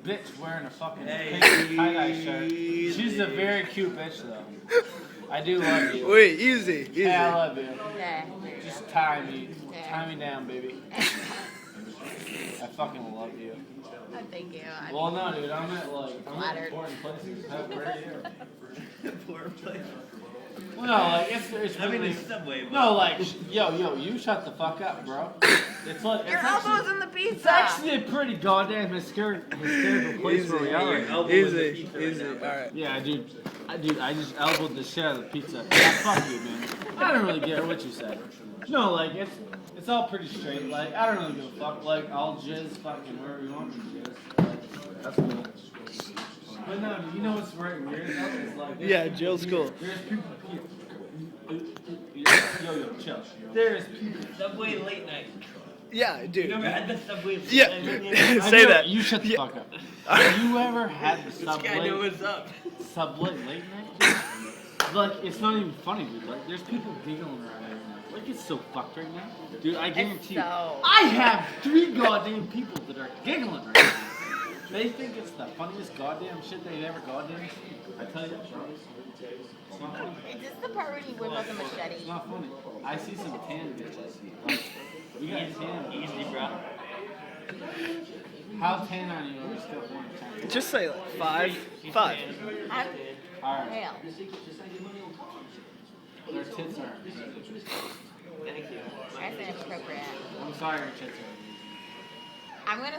bitch wearing a fucking pink tie-dye shirt. She's a very cute bitch, though. I do love you. Wait, easy. Hey, I love you. Yeah. Just tie me. Tie me down, baby. I fucking love you. Oh, thank you. Well, no, dude, I'm at Flattered. important places. How great are you? Important place. Well, no, like it's I mean, really. the subway. But No, like yo, you shut the fuck up, bro. It's like Your it's actually, elbow's in the it's pizza. actually a pretty goddamn hysterical place where we are. Right now. Easy. All right. Yeah, dude, I just elbowed the shit out of the pizza. Yeah, fuck you, man. I don't really care what you say. No, like it's all pretty straight. Like I don't really give a fuck. Like I'll jizz fucking wherever you want me to jizz. Like, that's cool. But no, you know what's right weird though? It's like Yeah, Jill's cool. There's people here. Yo, chill. There's people. Subway late night. Yeah, You dude. never had the Subway late Yeah. night? I Say know, that. You shut the Yeah. fuck up. Have you ever had the This guy knew Subway? what's up. Subway late night? Like, it's not even funny, dude. Like, there's people giggling right now. Like, it's so fucked right now. Dude, I guarantee you. so- I have 3 goddamn people that are giggling right now. They think it's the funniest goddamn shit they've ever goddamn seen. I tell you that, bro. It's not funny. Is this the part when you whip out the machete? It's not funny. I see some tan bitches. Like, we got tan. Easy, bro. How tan are you? We're still 1 Just say like 5. 5. I'm Alright. pale. Their tits are. Thank you. I said appropriate. I'm sorry, your tits are. I'm gonna